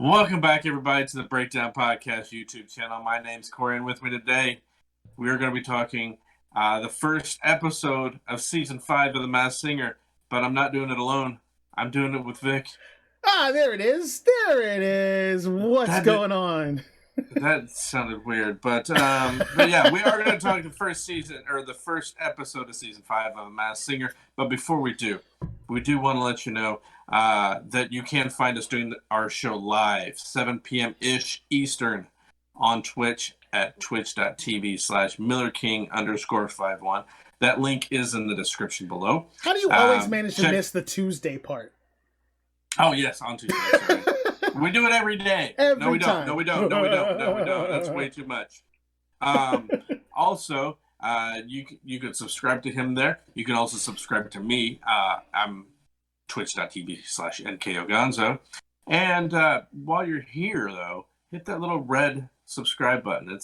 Welcome back, everybody, to the Breakdown Podcast YouTube channel. My name's Corey, and with me today, we are going to be talking the first episode of Season 5 of The Masked Singer, but I'm not doing it alone. I'm doing it with Vic. There it is. There it is. What's going on? That sounded weird, but yeah, we are going to talk the first episode of Season 5 of The Masked Singer. But before we do want to let you know that you can find us doing our show live, 7 p.m.-ish Eastern on Twitch at twitch.tv/MillerKing_51. That link is in the description below. How do you always manage to miss the Tuesday part? Oh, yes, on Tuesday. Sorry. We do it every day. No, we don't. That's way too much. Also, you can subscribe to him there. You can also subscribe to me. I'm twitch.tv/NKOGonzo. And while you're here, though, hit that little red subscribe button.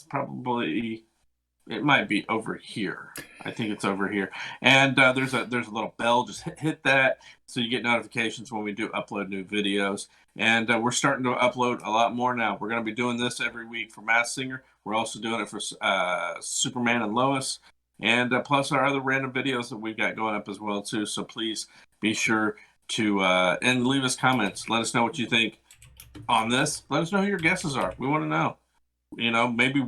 It might be over here. I think it's over here. And there's a little bell. Just hit that so you get notifications when we do upload new videos. And we're starting to upload a lot more now. We're going to be doing this every week for Masked Singer. We're also doing it for Superman and Lois. And plus our other random videos that we've got going up as well, too. So please be sure to and leave us comments. Let us know what you think on this. Let us know who your guesses are. We want to know. Maybe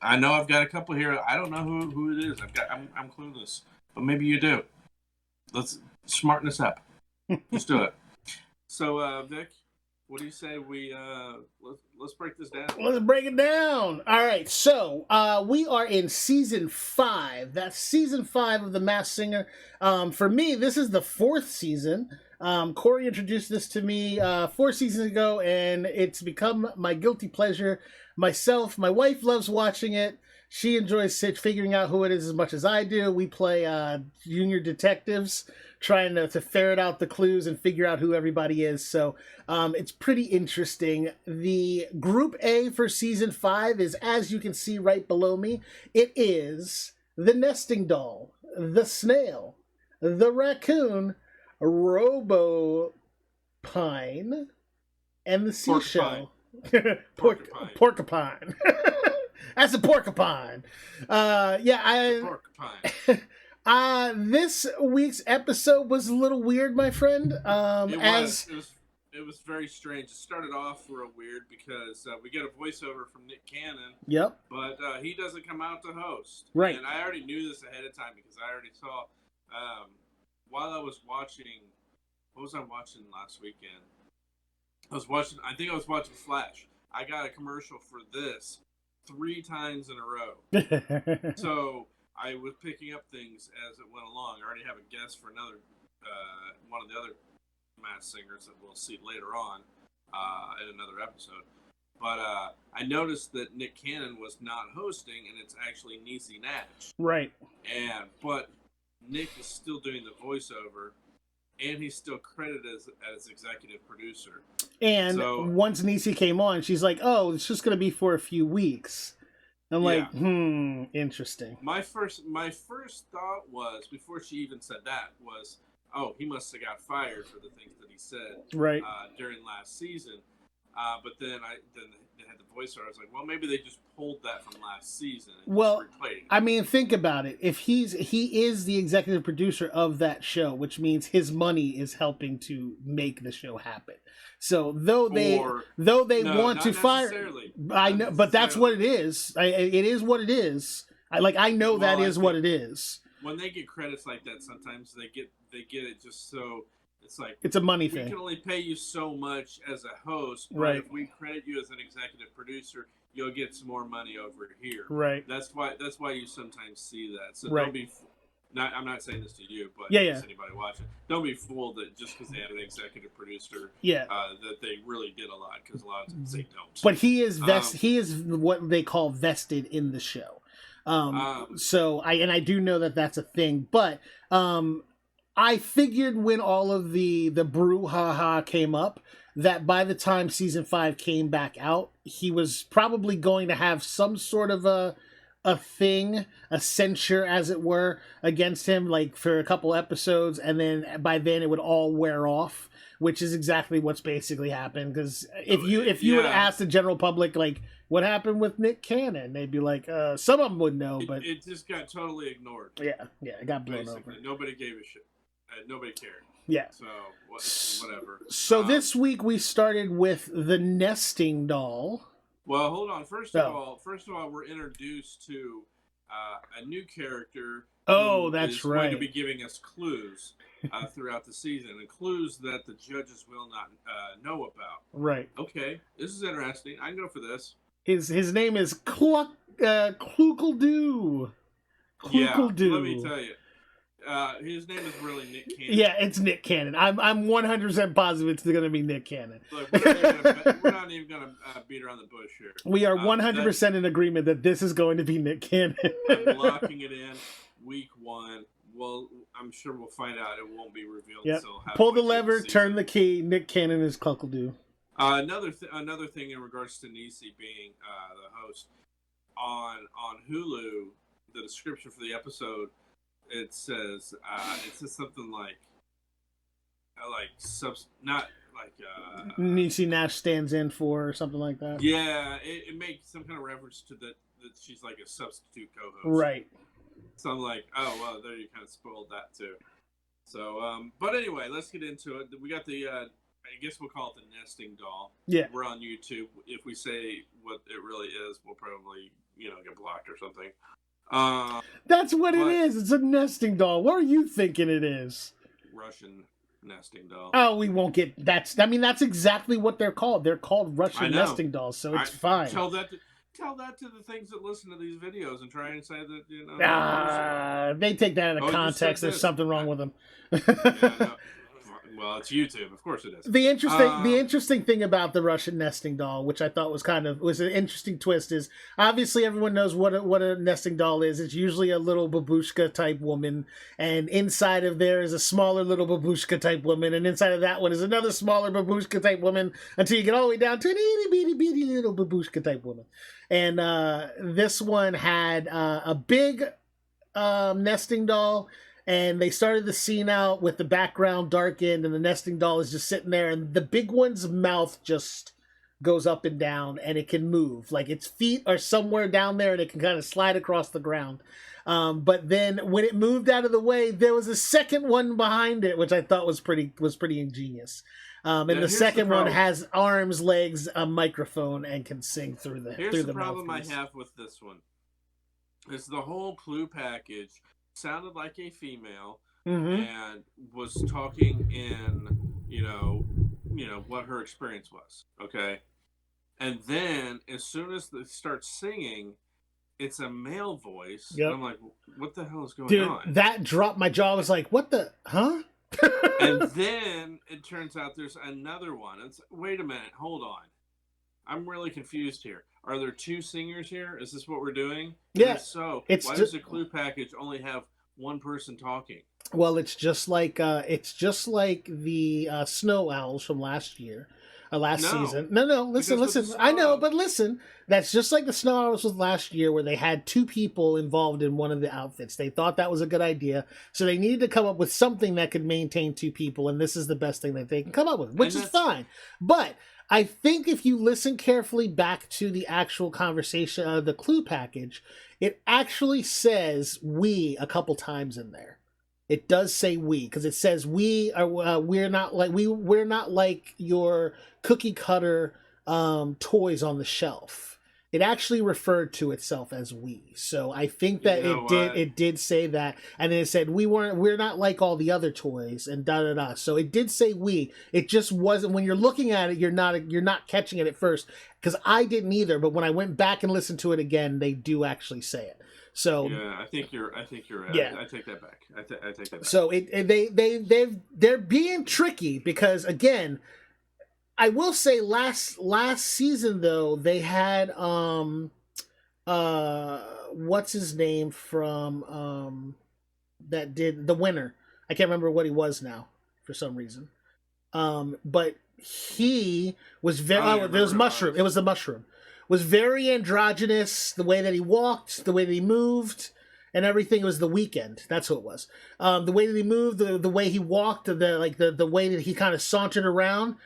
I know I've got a couple here. I don't know who it is. I'm clueless, but maybe you do. Let's smarten this up. Let's do it. So, Vic, what do you say let's break this down? Let's break it down. All right. So, we are in season 5. That's season 5 of The Masked Singer. For me, this is the 4th season. Corey introduced this to me 4 seasons ago, and it's become my guilty pleasure. My wife loves watching it. She enjoys figuring out who it is as much as I do. We play junior detectives, trying to ferret out the clues and figure out who everybody is. So it's pretty interesting. The Group A for Season 5 is, as you can see right below me, it is the nesting doll, the snail, the raccoon, Robopine, and the seashell. Porcupine. That's a porcupine. Porcupine. This week's episode was a little weird, my friend. It was very strange. It started off real weird because we get a voiceover from Nick Cannon. Yep. But he doesn't come out to host. Right. And I already knew this ahead of time because I already saw while I was watching. What was I watching last weekend? I think I was watching Flash. I got a commercial for this 3 times in a row. So I was picking up things as it went along. I already have a guess for another one of the other Masked Singers that we'll see later on in another episode. But I noticed that Nick Cannon was not hosting, and it's actually Niecy Nash. Right. But Nick is still doing the voiceover. And he's still credited as executive producer. And once Niecy came on, she's like, "Oh, it's just going to be for a few weeks." I'm like, interesting. My first thought was, before she even said that, was, oh, he must have got fired for the things that he said during last season. But then they had the voiceover. I was like, well, maybe they just pulled that from last season. Well, I mean, think about it. If he is the executive producer of that show, which means his money is helping to make the show happen. So though they want to fire, I know, but that's what it is. It is what it is. I know that is what it is. When they get credits like that, sometimes they get it just so. It's like it's a money thing. We can only pay you so much as a host, but if we credit you as an executive producer, you'll get some more money over here. Right. That's why you sometimes see that. So don't be. I'm not saying this to you, but anybody watching, don't be fooled that just because they have an executive producer, that they really did a lot, because a lot of times they don't. But he is he is what they call vested in the show. So I do know that that's a thing, but I figured when all of the brouhaha came up, that by the time season 5 came back out, he was probably going to have some sort of a censure, as it were, against him, like for a couple episodes, and then by then it would all wear off which is exactly what's basically happened. Because if you would ask the general public, like, what happened with Nick Cannon, they'd be like, some of them would know, but it just got totally ignored. Yeah, it got blown over. Nobody gave a shit. Nobody cared. Yeah. So whatever. So this week we started with the nesting doll. Well, hold on. First of all, we're introduced to a new character. Oh, that's right. Going to be giving us clues throughout the season, and clues that the judges will not know about. Right. Okay, this is interesting. I can go for this. His name is Cluckledoo. Yeah, let me tell you. His name is really Nick Cannon. Yeah, it's Nick Cannon. I'm 100% positive it's going to be Nick Cannon. Look, we're not even going to beat around the bush here. We are 100% in agreement that this is going to be Nick Cannon. I'm locking it in week 1. Well, I'm sure we'll find out. It won't be revealed until halfway. Pull the lever, turn the key. Nick Cannon is Cluckledoo. Another thing in regards to Niecy being the host on Hulu, the description for the episode. It says something like Niecy Nash stands in for, or something like that. Yeah, it makes some kind of reference to that she's like a substitute co-host. Right. So I'm like, oh well, there you kind of spoiled that too. So, but anyway, let's get into it. We got the, I guess we'll call it the nesting doll. Yeah. We're on YouTube. If we say what it really is, we'll probably get blocked or something. That's what it is. It's a nesting doll. What are you thinking it is? Russian nesting doll. Oh, we won't get that's exactly what they're called. They're called Russian nesting dolls, so it's fine. Tell that to the things that listen to these videos and try and say that they take that out of context. There's something wrong with them. No. Well, it's YouTube, of course it is. The interesting thing about the Russian nesting doll, which I thought was an interesting twist, is obviously everyone knows what a nesting doll is. It's usually a little babushka type woman, and inside of there is a smaller little babushka type woman, and inside of that one is another smaller babushka type woman, until you get all the way down to an itty bitty bitty little babushka type woman. And this one had a big nesting doll. And they started the scene out with the background darkened, and the nesting doll is just sitting there, and the big one's mouth just goes up and down, and it can move. Like, its feet are somewhere down there, and it can kind of slide across the ground. But then when it moved out of the way, there was a second one behind it, which I thought was pretty ingenious. And the second one has arms, legs, a microphone, and can sing through the Here's through the the problem mouthpiece. I have with this one. It's the whole clue package sounded like a female and was talking in what her experience was, okay? And then as soon as they start singing, it's a male voice. Yep. And I'm like, what the hell is going Dude, on? that dropped my jaw. I was like, what the huh? And then it turns out there's another one. Wait a minute, hold on. I'm really confused here. Are there two singers here? Is this what we're doing? Yeah. So why does the clue package only have one person talking? Well, it's just like the Snow Owls from last year, season. No, listen. I know, but listen. That's just like the Snow Owls was last year, where they had two people involved in one of the outfits. They thought that was a good idea, so they needed to come up with something that could maintain two people, and this is the best thing that they can come up with, which is fine. But I think if you listen carefully back to the actual conversation of the clue package, it actually says "we" a couple times in there. It does say "we" because it says we're not like your cookie cutter toys on the shelf. It actually referred to itself as "we." So I think that it did say that, and then it said we're not like all the other toys, and da da da. So it did say "we." It just wasn't, when you're looking at it, you're not catching it at first, because I didn't either. But when I went back and listened to it again, they do actually say it. So yeah, I think you're right. Yeah. I take that back. I take that back. So they're being tricky, because again, I will say last season though, they had what's his name from that did the winner. I can't remember what he was now for some reason. But he was very it was Mushroom. It was the Mushroom. Was very androgynous, the way that he walked, the way that he moved, and everything. It was The Weeknd. That's who it was. The way that he moved, the way he walked, the way that he kind of sauntered around.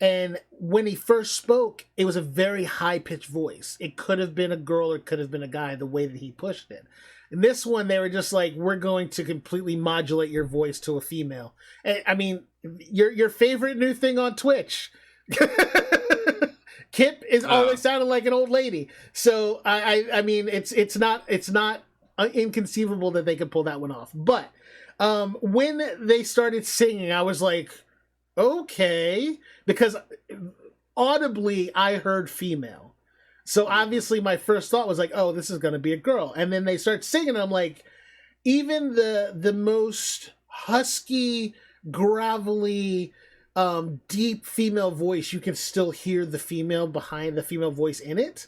And when he first spoke, it was a very high-pitched voice. It could have been a girl or it could have been a guy, the way that he pushed it. In this one, they were just like, we're going to completely modulate your voice to a female. I mean, your favorite new thing on Twitch. Kip is always sounding like an old lady. So, I mean, it's not inconceivable that they could pull that one off. But when they started singing, I was like, okay, because audibly I heard female. So obviously my first thought was like, oh, this is going to be a girl. And then they start singing, and I'm like, even the most husky, gravelly, deep female voice, you can still hear the female behind the female voice in it.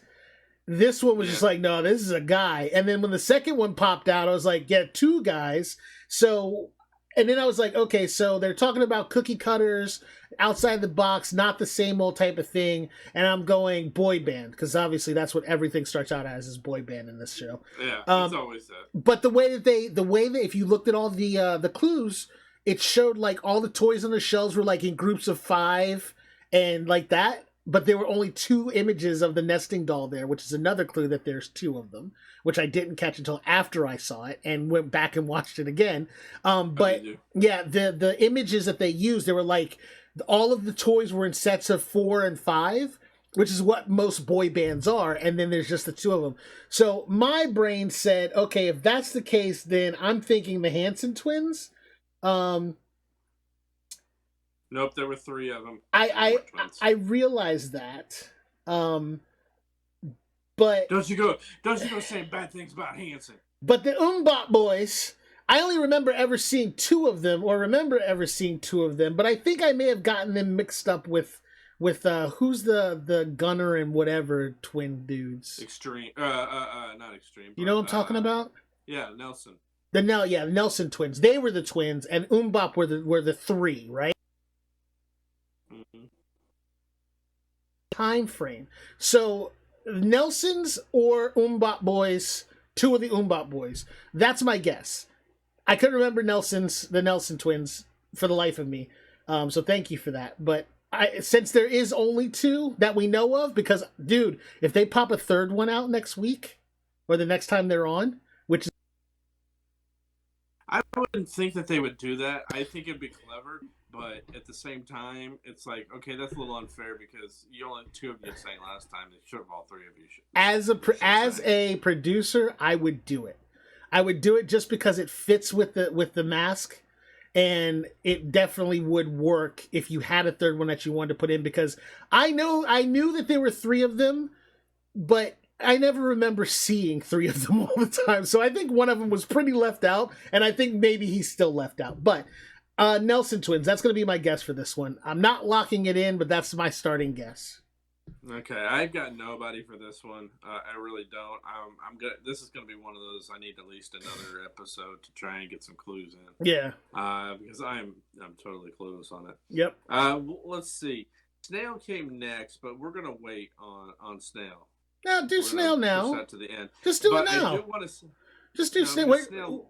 This one was just like, no, this is a guy. And then when the second one popped out, I was like, yeah, two guys. So... And then I was like, okay, so they're talking about cookie cutters, outside the box, not the same old type of thing. And I'm going boy band, because obviously that's what everything starts out as, is boy band in this show. Yeah, it's always that. But the way that if you looked at all the clues, it showed like all the toys on the shelves were like in groups of 5 and like that. But there were only 2 images of the nesting doll there, which is another clue that there's 2 of them, which I didn't catch until after I saw it and went back and watched it again. But yeah, the images that they used, they were like, all of the toys were in sets of 4 and 5, which is what most boy bands are. And then there's just the 2 of them. So my brain said, okay, if that's the case, then I'm thinking the Hanson twins. Nope, there were 3 of them. I realized that, but don't you go saying bad things about Hanson. But the MMMBop boys, I only remember ever seeing 2 of them, but I think I may have gotten them mixed up with who's the Gunner and whatever twin dudes. Extreme, not Extreme. You know what I'm talking about? Yeah, Nelson. The Nelson twins. They were the twins, and MMMBop were the 3, right? Time frame. So Nelson's or MMMBop boys, 2 of the MMMBop boys. That's my guess. I couldn't remember the Nelson twins for the life of me. So thank you for that. But since there is only 2 that we know of, because dude, if they pop a third one out next week or the next time they're on, which I wouldn't think that they would do that. I think it'd be clever. But at the same time, it's like, okay, that's a little unfair because you only 2 of you sang last time. They should have all 3 of you. As a producer, I would do it. I would do it just because it fits with the mask, and it definitely would work if you had a third one that you wanted to put in. Because I knew that there were 3 of them, but I never remember seeing 3 of them all the time. So I think one of them was pretty left out, and I think maybe he's still left out. But Nelson twins, that's going to be my guess for this one. I'm not locking it in, but that's my starting guess. Okay, I've got nobody for this one. I really don't. I'm good. This is going to be one of those. I need at least another episode to try and get some clues in. Yeah. Because I'm totally clueless on it. Yep. Let's see. Snail came next, but we're going to wait on Snail. No, do Snail now. Push that to the end. Just do it now. I do want to. Just do Snail. Snail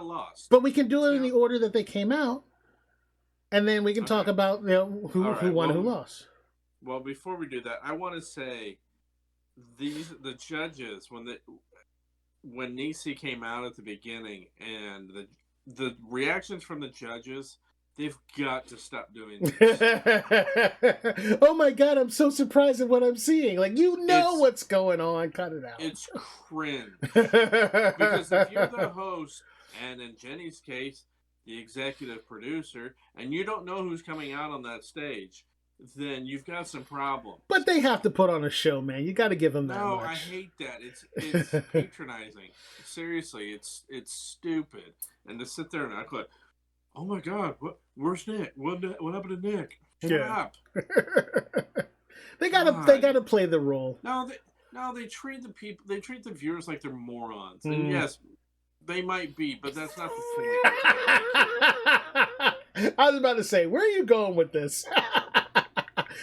lost. But we can do it in the order that they came out, and then we can talk about who won and who lost. Well, before we do that, I want to say the judges when Niecy came out at the beginning and the reactions from the judges, they've got to stop doing this. Oh my god, I'm so surprised at what I'm seeing. Like, what's going on. Cut it out. It's cringe. Because if you're the host, and in Jenny's case, the executive producer, and you don't know who's coming out on that stage, then you've got some problem. But they have to put on a show, man. You got to give them that much. No, I hate that. It's patronizing. Seriously, it's stupid. And to sit there and act like, oh my god, where's Nick? What happened to Nick? Shut up. They gotta play the role. No, they treat the viewers like they're morons. And yes, they might be, but that's not the point. I was about to say, where are you going with this?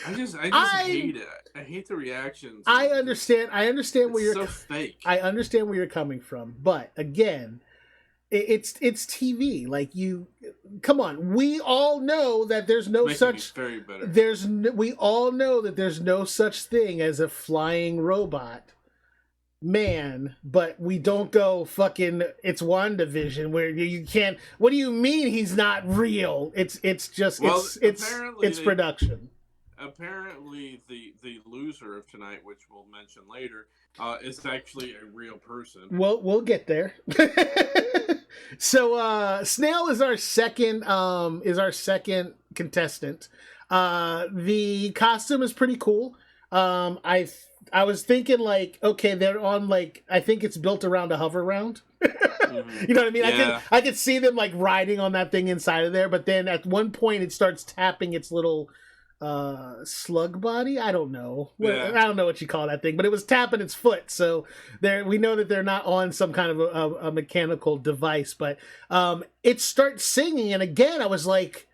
I just hate it. I hate the reactions. I understand where you're so fake. I understand where you're coming from, but again, it's TV. Like, you, come on. We all know that there's no Making me such. very bitter. We all know that there's no such thing as a flying robot man, but we don't go fucking it's WandaVision where you can't. What do you mean he's not real? It's just Well, it's apparently production. Apparently, the loser of tonight, which we'll mention later, is actually a real person. We'll get there. So Snail is our second contestant. The costume is pretty cool. I was thinking, like, okay, they're on, like, I think it's built around a hover round. Mm-hmm. You know what I mean? Yeah. I could see them, like, riding on that thing inside of there, but then at one point it starts tapping its little slug body. I don't know. Yeah. I don't know what you call that thing, but it was tapping its foot. So we know that they're not on some kind of a mechanical device, but it starts singing, and again I was like,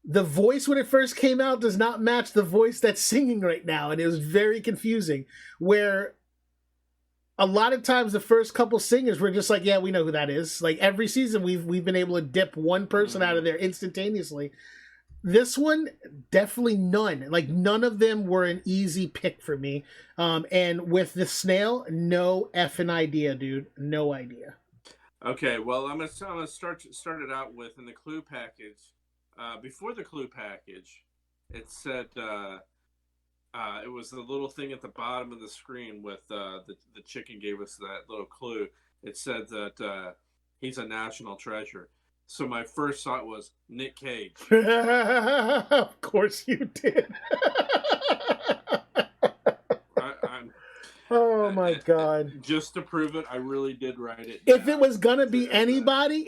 the voice when it first came out does not match the voice that's singing right now, and it was very confusing. Where a lot of times the first couple singers were just like, yeah, we know who that is. Like, every season we've been able to dip one person out of there instantaneously. This one, definitely none. Like, none of them were an easy pick for me. And with the Snail, no effing idea, dude. No idea. Okay, well, I'm gonna start it out with, in the clue package. Before the clue package, it said it was the little thing at the bottom of the screen with the chicken gave us that little clue. It said that he's a national treasure. So my first thought was Nick Cage. Of course you did. Oh my god. Just to prove it, I really did write it down. If it was gonna be anybody,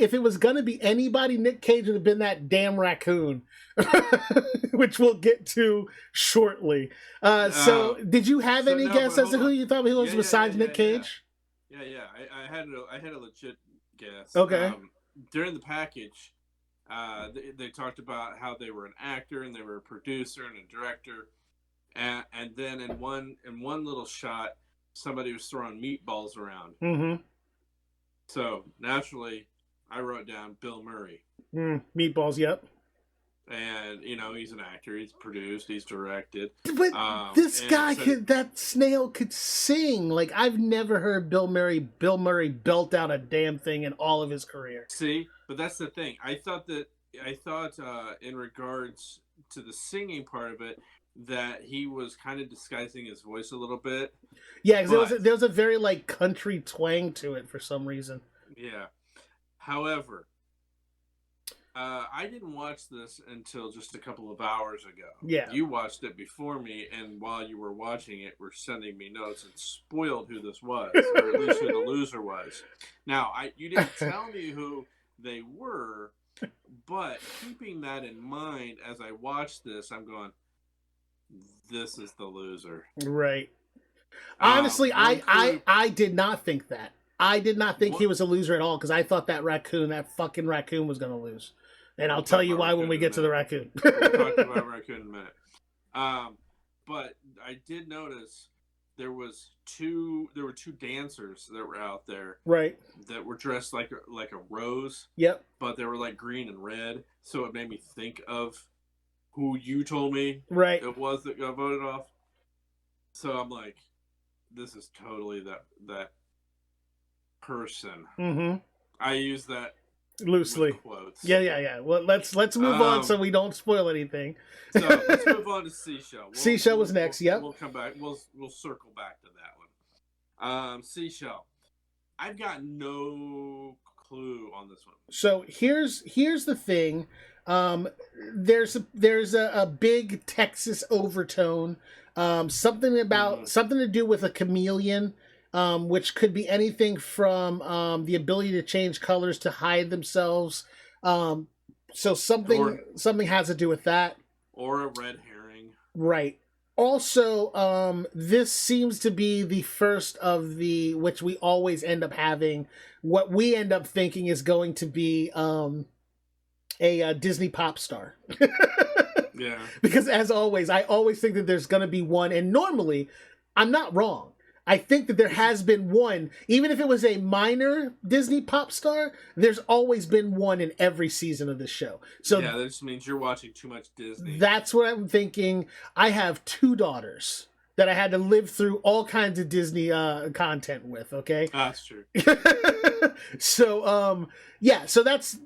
Nick Cage would have been that damn raccoon. Which we'll get to shortly. So did you have any guess as to who you thought he was besides Nick Cage? Yeah. I had a legit guess. Okay. During the package, they talked about how they were an actor and they were a producer and a director, and then in one little shot, somebody was throwing meatballs around. Mm-hmm. So naturally, I wrote down Bill Murray. Meatballs, yep. And he's an actor. He's produced. He's directed. But this guy that Snail could sing. Like, I've never heard Bill Murray belt out a damn thing in all of his career. See, but that's the thing. I thought in regards to the singing part of it, that he was kind of disguising his voice a little bit. Yeah, because there was a very, like, country twang to it for some reason. Yeah. However, I didn't watch this until just a couple of hours ago. Yeah. You watched it before me, and while you were watching it, were sending me notes and spoiled who this was, or at least who the loser was. Now, you didn't tell me who they were, but keeping that in mind as I watched this, I'm going, this is the loser. Right. Honestly, I did not think that. I did not think he was a loser at all, because I thought that fucking raccoon was going to lose. And I'll tell you why when we get to the raccoon. We'll talk about raccoon in a minute. But I did notice there were two dancers that were out there, right? That were dressed like a rose. Yep. But they were like green and red, so it made me think of who you told me right it was that got voted off. So I'm like, this is totally that person. Mm-hmm. I use that loosely. Quotes. Yeah. Well, let's move on so we don't spoil anything. So let's move on to Seashell. Seashell was next. Yep. We'll come back. We'll circle back to that one. Seashell. I've got no clue on this one. So here's the thing. There's a big Texas overtone. Something to do with a chameleon. Which could be anything from the ability to change colors to hide themselves. So something has to do with that. Or a red herring. Right. Also, this seems to be the first of the, which we always end up having, what we end up thinking is going to be a Disney pop star. Yeah. Because as always, I always think that there's going to be one, and normally, I'm not wrong. I think that there has been one, even if it was a minor Disney pop star, there's always been one in every season of this show. So yeah, that just means you're watching too much Disney. that's what I'm thinking. I have two daughters that I had to live through all kinds of Disney content with, okay? That's true. So yeah, so that's,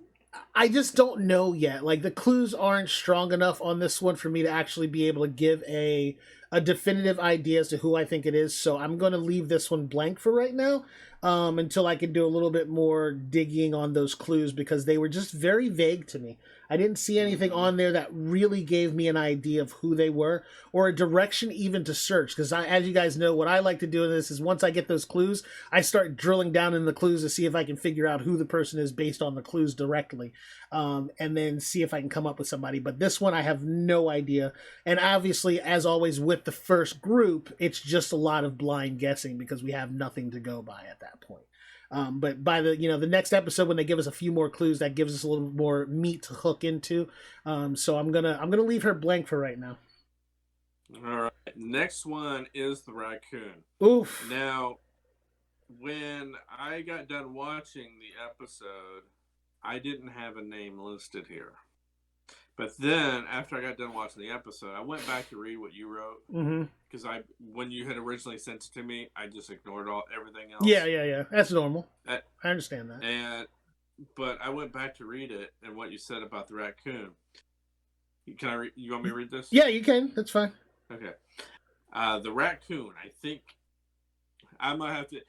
I just don't know yet. Like the clues aren't strong enough on this one for me to actually be able to give a definitive idea as to who I think it is. So I'm going to leave this one blank for right now, until I can do a little bit more digging on those clues, because they were just very vague to me. I didn't see anything on there that really gave me an idea of who they were or a direction even to search. Because as you guys know, what I like to do in this is once I get those clues, I start drilling down in the clues to see if I can figure out who the person is based on the clues directly, and then see if I can come up with somebody. But this one, I have no idea. And obviously, as always with the first group, it's just a lot of blind guessing because we have nothing to go by at that point. But by the the next episode, when they give us a few more clues, that gives us a little more meat to hook into. So I'm gonna leave her blank for right now. All right. Next one is the raccoon. Oof. Now, when I got done watching the episode, I didn't have a name listed here. But then, after I got done watching the episode, I went back to read what you wrote. Because when you had originally sent it to me, I just ignored everything else. Yeah. That's normal. I understand that. But I went back to read it and what you said about the raccoon. Can I? You want me to read this? Yeah, you can. That's fine. Okay. The raccoon. I think I'm gonna have to.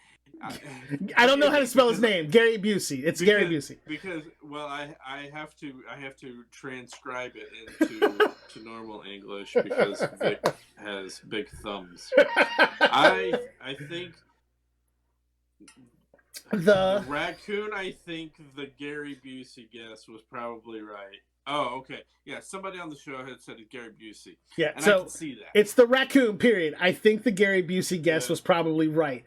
I don't know how to spell his name. Gary Busey. It's Gary Busey. Because I have to transcribe it into to normal English because Vic has big thumbs. I think the raccoon. I think the Gary Busey guess was probably right. Oh, okay. Yeah, somebody on the show had said it Gary Busey. Yeah, and so I can see that. It's the raccoon. Period. I think the Gary Busey guess was probably right.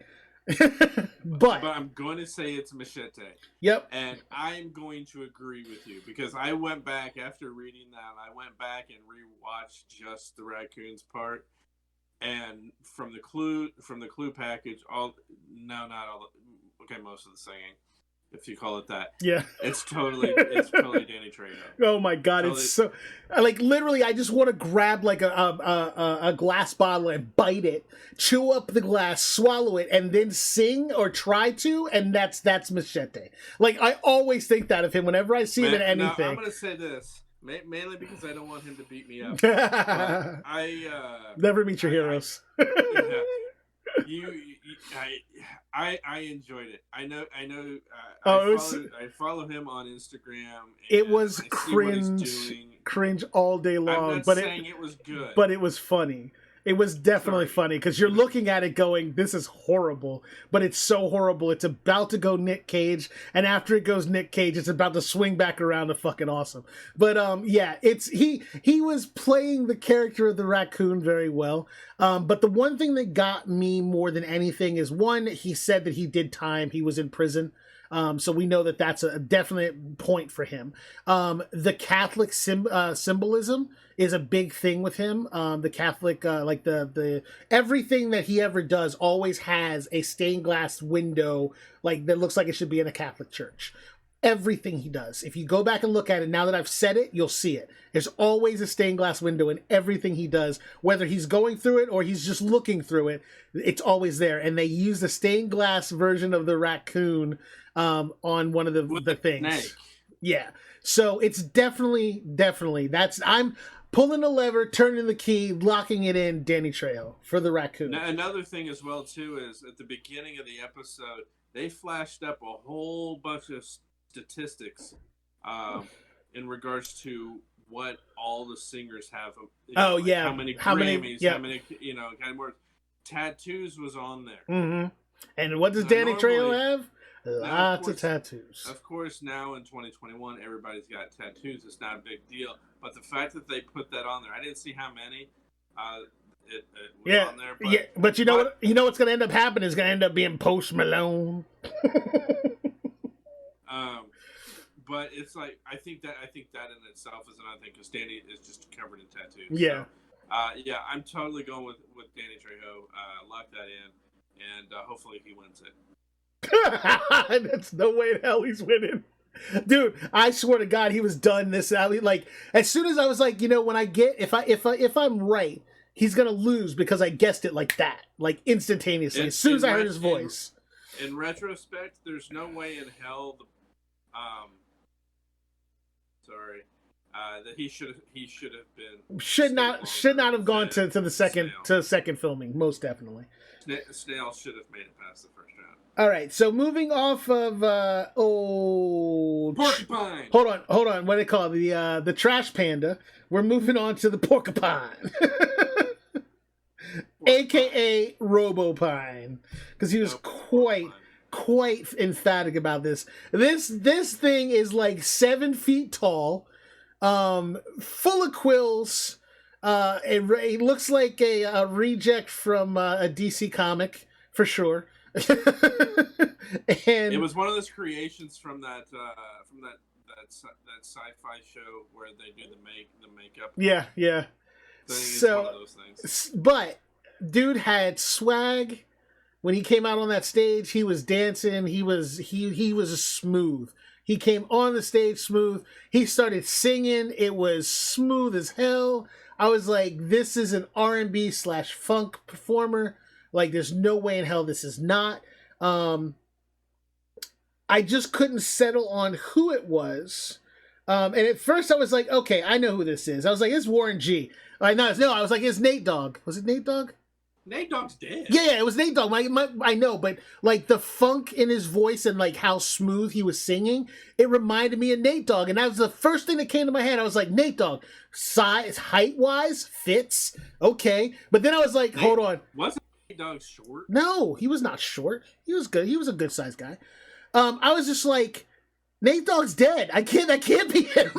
but I'm going to say it's Machete. Yep. And I'm going to agree with you because I went back after reading that. I went back and rewatched just the raccoons part, and from the clue package, not all. Okay, most of the singing, if you call it that. Yeah. It's totally Danny Trejo. Oh my god, totally. It's so like literally I just want to grab like a glass bottle and bite it, chew up the glass, swallow it, and then sing or try to, and that's Machete. Like I always think that of him whenever I see him in anything. I'm gonna say this. Mainly because I don't want him to beat me up. I never meet your heroes. I enjoyed it. I know. I follow him on Instagram. It was cringe all day long. I'm not saying it was good, but it was funny. It was definitely funny because you're looking at it going, this is horrible, but it's so horrible. It's about to go Nick Cage, and after it goes Nick Cage, it's about to swing back around to fucking awesome. But yeah, it's he was playing the character of the raccoon very well. But the one thing that got me more than anything is one, he said that he did time. He was in prison. So we know that that's a definite point for him. The Catholic symbolism is a big thing with him. The Catholic, like the everything that he ever does always has a stained glass window, like that looks like it should be in a Catholic church. Everything he does. If you go back and look at it, now that I've said it, you'll see it. There's always a stained glass window in everything he does, whether he's going through it or he's just looking through it. It's always there. And they use the stained glass version of the raccoon on one of the things. Snake. Yeah. So it's definitely I'm pulling the lever, turning the key, locking it in, Danny Trejo for the raccoon. Now, another thing as well too is at the beginning of the episode, they flashed up a whole bunch of statistics in regards to what all the singers have. How many Grammys, yeah. how many kind of more tattoos was on there. Mm-hmm. And what does Danny Trejo have? Lots of tattoos. Of course, now in 2021, everybody's got tattoos. It's not a big deal. But the fact that they put that on there, I didn't see how many. It was on there. But you know what's going to end up happening is going to end up being Post Malone. But it's like I think that in itself is another thing because Danny is just covered in tattoos. Yeah. So, I'm totally going with Danny Trejo. Lock that in. and hopefully he wins it. That's no way in hell he's winning. Dude, I swear to God, he was done this alley. Like, as soon as I was like, when I get if I'm right, he's gonna lose because I guessed it like that, like instantaneously. As soon as I heard his voice. In retrospect, there's no way in hell that he should have been should not have gone to the second filming, most definitely. Snail should have made it past the first round. All right, so moving off of old Porcupine. Hold on. What do they call it? The trash panda. We're moving on to the porcupine, aka Robopine, because he was quite emphatic about this. This thing is like 7 feet tall, full of quills. It looks like a reject from a DC comic for sure. And it was one of those creations from that sci-fi show where they do the makeup. Yeah. So, one of those things. But dude had swag when he came out on that stage. He was dancing. He was smooth. He came on the stage smooth. He started singing. It was smooth as hell. I was like, this is an R&B / funk performer. Like, there's no way in hell this is not. I just couldn't settle on who it was. And at first I was like, okay, I know who this is. I was like, it's Warren G. I was like, it's Nate Dogg. Was it Nate Dogg? Nate Dogg's dead. Yeah, it was Nate Dogg. I know, but like the funk in his voice and like how smooth he was singing, it reminded me of Nate Dogg. And that was the first thing that came to my head. I was like, Nate Dogg, size, height-wise, fits, okay. But then I was like, hold on. Wasn't Nate Dogg short? No, he was not short. He was good. He was a good-sized guy. I was just like, Nate Dogg's dead. That can't be him.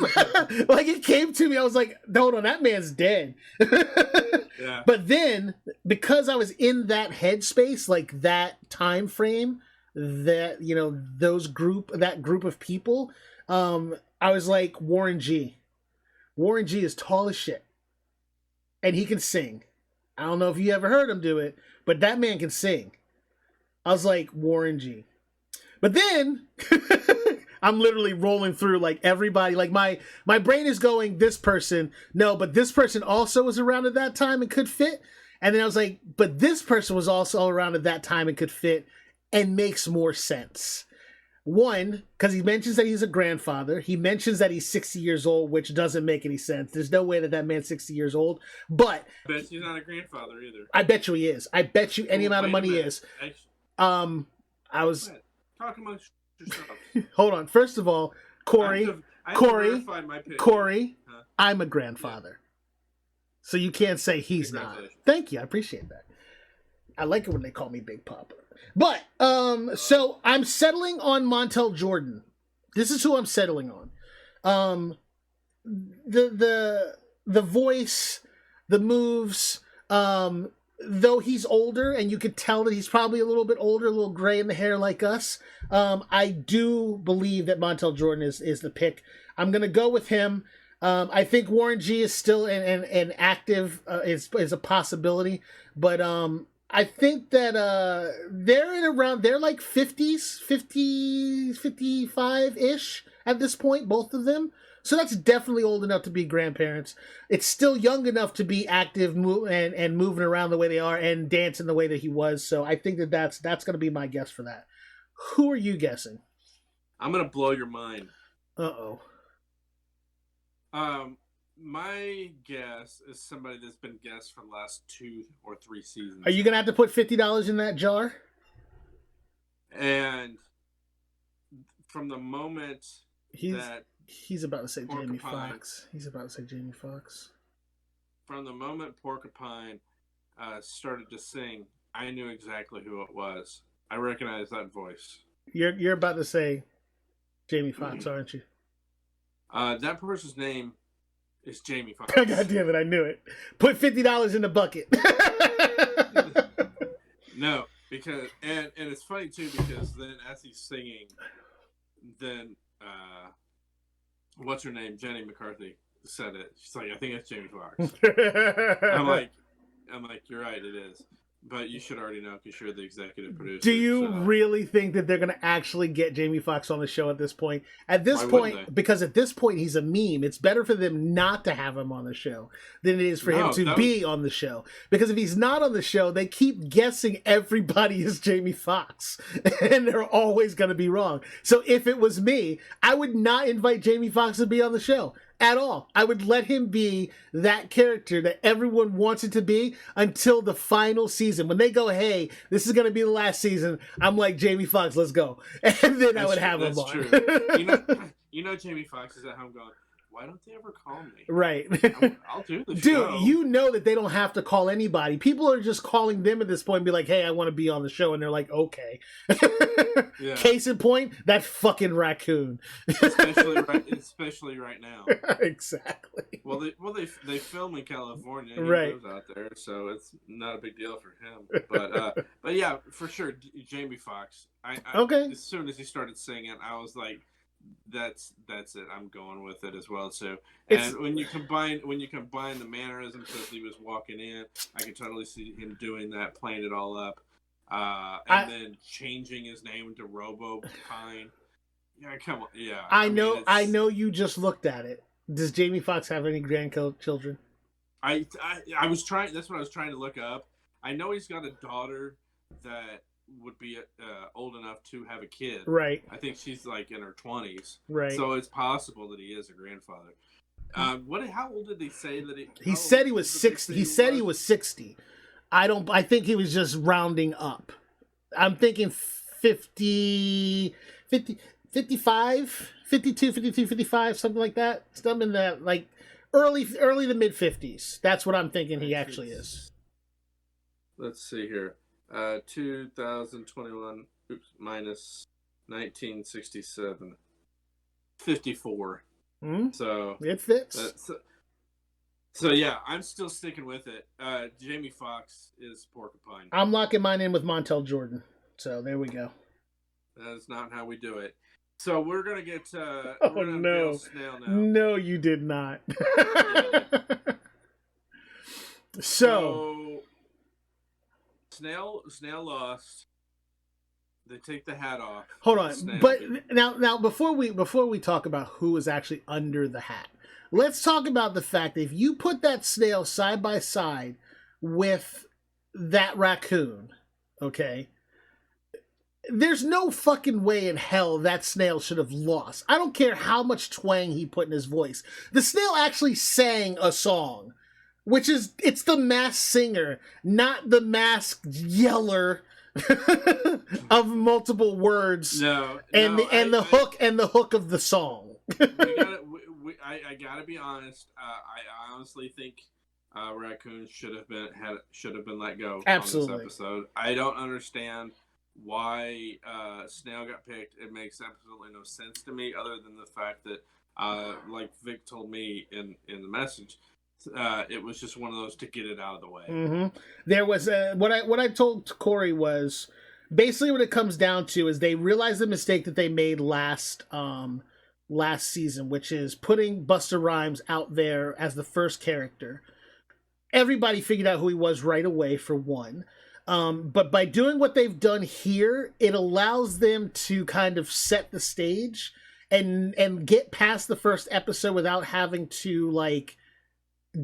Like, it came to me. I was like, hold on, that man's dead. Yeah. But then, because I was in that headspace, like that time frame, that, that group of people, I was like, Warren G. Warren G is tall as shit. And he can sing. I don't know if you ever heard him do it, but that man can sing. I was like, Warren G. But then I'm literally rolling through like everybody. Like my brain is going, this person, no, but this person also was around at that time and could fit. And then I was like, but this person was also around at that time and could fit and makes more sense. One, because he mentions that he's a grandfather. He mentions that he's 60 years old, which doesn't make any sense. There's no way that man's 60 years old. But I bet he's not a grandfather either. I bet you he is. I bet you any amount of money he is. I was... Talk amongst yourself. Hold on. First of all, Corey, Huh? I'm a grandfather. So you can't say he's not. Thank you. I appreciate that. I like it when they call me Big Papa. But, so I'm settling on Montel Jordan. This is who I'm settling on. The voice, the moves, though he's older, and you could tell that he's probably a little bit older, a little gray in the hair like us, I do believe that Montel Jordan is the pick. I'm going to go with him. I think Warren G is still an active, is a possibility, but I think that they're like 50s, 50, 55-ish at this point, both of them. So that's definitely old enough to be grandparents. It's still young enough to be active and moving around the way they are and dancing the way that he was. So I think that's going to be my guess for that. Who are you guessing? I'm going to blow your mind. Uh-oh. My guess is somebody that's been guessed for the last 2 or 3 seasons. Are you going to have to put $50 in that jar? And from the moment He's about to say Jamie Foxx. He's about to say Jamie Foxx. From the moment Porcupine started to sing, I knew exactly who it was. I recognized that voice. You're about to say Jamie Foxx, aren't you? That person's name is Jamie Foxx. God damn it, I knew it. Put $50 in the bucket. No, because and it's funny too because then as he's singing, then what's her name? Jenny McCarthy said it. She's like, I think it's Jamie Foxx. I'm like, you're right, it is. But you should already know because you're the executive producer. Do you so. really think that they're going to actually get Jamie Foxx on the show at this point? At this Why point, wouldn't they? because at this point he's a meme. It's better for them not to have him on the show than it is for him to be on the show. Because if he's not on the show, they keep guessing everybody is Jamie Foxx, and they're always going to be wrong. So if it was me, I would not invite Jamie Foxx to be on the show at all. I would let him be that character that everyone wants it to be until the final season. When they go, hey, this is going to be the last season, I'm like, Jamie Foxx, let's go. And then I would have him on. True. You know Jamie Foxx is at home going, why don't they ever call me? Right. I'll do the show. Dude, you know that they don't have to call anybody. People are just calling them at this point and be like, hey, I want to be on the show. And they're like, okay. Yeah. Case in point, that fucking raccoon. especially right now. Exactly. Well, they film in California. He lives out there, so it's not a big deal for him. But yeah, for sure, Jamie Foxx. Okay. As soon as he started singing, I was like, that's it. I'm going with it as well too. And when you combine the mannerisms as he was walking in, I could totally see him doing that, playing it all up, then changing his name to Robo Pine. Yeah, come on. Yeah, I know. You just looked at it. Does Jamie Foxx have any grandchildren? I was trying. That's what I was trying to look up. I know he's got a daughter that would be old enough to have a kid. Right. I think she's like in her 20s. Right. So it's possible that he is a grandfather. How old did they say that he said he was 60. He said he was 60. I think he was just rounding up. I'm thinking 50, 55, 52, 53, 55, something like that. Something in that, like early to mid 50s. That's what I'm thinking he actually is. Let's see here. 2021 minus 1967, 54. So it fits. So yeah, I'm still sticking with it. Jamie Foxx is Porcupine. I'm locking mine in with Montel Jordan. So there we go. That's not how we do it. So we're gonna get. No, Snail now. No, you did not. So Snail lost. They take the hat off. Hold on, but now before we talk about who is actually under the hat, let's talk about the fact that if you put that snail side by side with that raccoon, okay, there's no fucking way in hell that snail should have lost. I don't care how much twang he put in his voice. The snail actually sang a song. Which is, it's the Masked Singer, not the Masked Yeller of multiple words. The hook of the song. I gotta be honest. I honestly think Raccoon should have been let go. Absolutely. On this episode. I don't understand why Snail got picked. It makes absolutely no sense to me, other than the fact that, like Vic told me in the message. It was just one of those to get it out of the way. Mm-hmm. There was what I told Corey was basically what it comes down to is they realized the mistake that they made last season, which is putting Busta Rhymes out there as the first character. Everybody figured out who he was right away, for one. But by doing what they've done here, it allows them to kind of set the stage and get past the first episode without having to like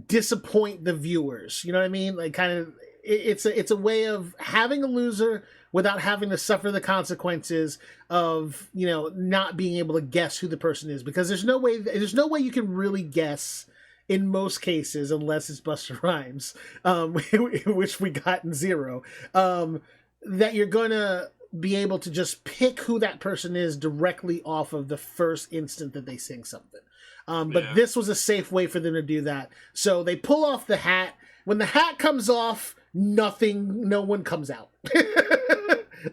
disappoint the viewers. You know what I mean? Like, kind of, it's a way of having a loser without having to suffer the consequences of, you know, not being able to guess who the person is, because there's no way you can really guess in most cases unless it's Busta Rhymes, which we got in Zero, that you're gonna be able to just pick who that person is directly off of the first instant that they sing something. But this was a safe way for them to do that. So they pull off the hat. When the hat comes off, no one comes out.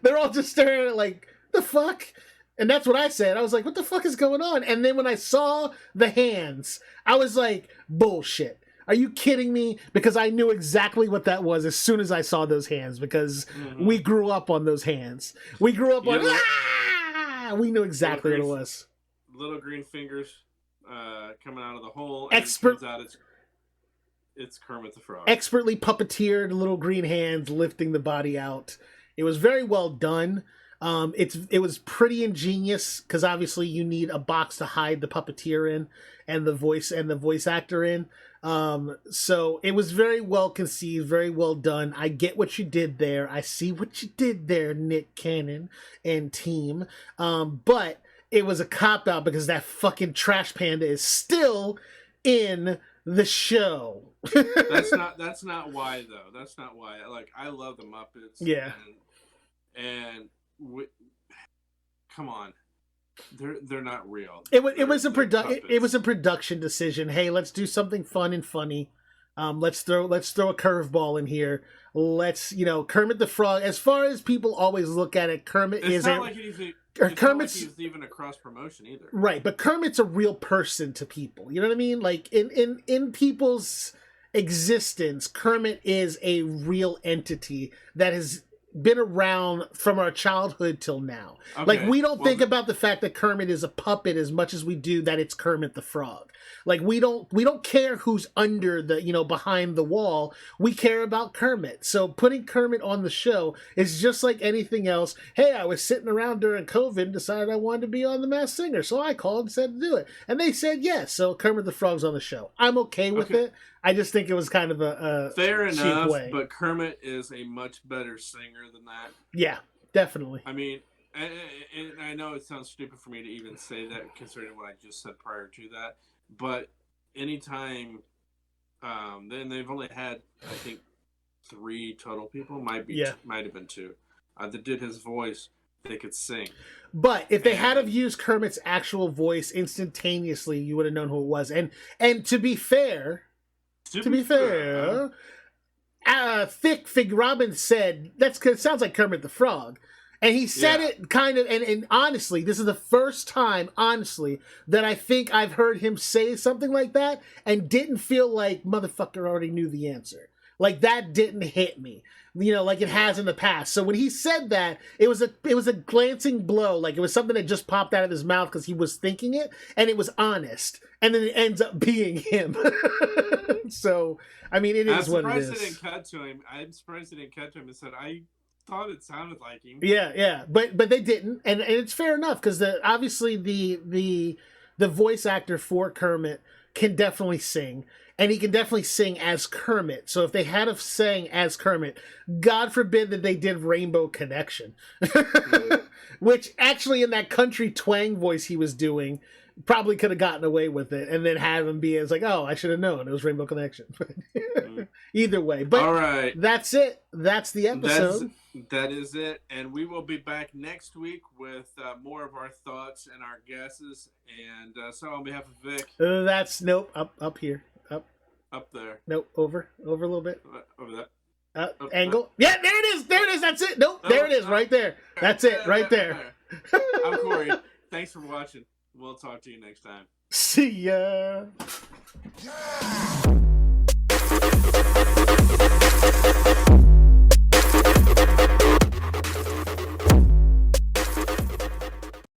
They're all just staring at like, the fuck? And that's what I said. I was like, what the fuck is going on? And then when I saw the hands, I was like, bullshit. Are you kidding me? Because I knew exactly what that was as soon as I saw those hands, because we grew up on those hands. We grew up on, we knew exactly what it was. Little green fingers. Coming out of the hole. It's Kermit the Frog. Expertly puppeteered, little green hands lifting the body out. It was very well done. It was pretty ingenious because obviously you need a box to hide the puppeteer in and the voice actor in. So it was very well conceived, very well done. I get what you did there. I see what you did there, Nick Cannon and team. But it was a cop out because that fucking trash panda is still in the show. That's not why though. That's not why. Like, I love the Muppets. Yeah. Come on, they're not real. It was a production decision. Hey, let's do something fun and funny. Let's throw a curveball in here. Let's, Kermit the Frog. As far as people always look at it, Kermit it's not like he's even a cross promotion either. Right, but Kermit's a real person to people. You know what I mean? Like in people's existence, Kermit is a real entity that has been around from our childhood till now. Okay. Like, we don't think about the fact that Kermit is a puppet as much as we do that it's Kermit the Frog. Like, we don't care who's under the, behind the wall. We care about Kermit. So putting Kermit on the show is just like anything else. Hey, I was sitting around during COVID and decided I wanted to be on The Masked Singer, so I called and said to do it. And they said yes, so Kermit the Frog's on the show. I'm okay with it. I just think it was kind of a fair cheap enough way. But Kermit is a much better singer than that. Yeah, definitely. I mean, and I know it sounds stupid for me to even say that considering what I just said prior to that, but anytime, then they've only had, I think, 3 total people, might have been 2, that did his voice. They could sing. But if they had have used Kermit's actual voice instantaneously, you would have known who it was. And to be fair, Thick Fig Robin said it sounds like Kermit the Frog. And he said it kind of, and honestly, this is the first time, that I think I've heard him say something like that and didn't feel like motherfucker already knew the answer. Like, that didn't hit me, like it has in the past. So when he said that, it was a glancing blow. Like, it was something that just popped out of his mouth because he was thinking it, and it was honest. And then it ends up being him. So, I mean, it is what it is. I'm surprised it didn't cut to him and said, I thought it sounded like him. Yeah. But they didn't. And it's fair enough because obviously the voice actor for Kermit can definitely sing. And he can definitely sing as Kermit. So if they had have sang as Kermit, God forbid that they did Rainbow Connection. Which actually in that country twang voice he was doing, probably could have gotten away with it. And then have him be as like, oh, I should have known. It was Rainbow Connection. Either way. But all right. That's it. That's the episode. That is it. And we will be back next week with more of our thoughts and our guesses. And so on behalf of Vic. Nope. Up here. Up there. Nope. Over a little bit. Over that. Angle. Yeah, there it is. There it is. That's it. Nope. There it is. Right there. That's it. Right there. I'm Corey. Thanks for watching. We'll talk to you next time. See ya.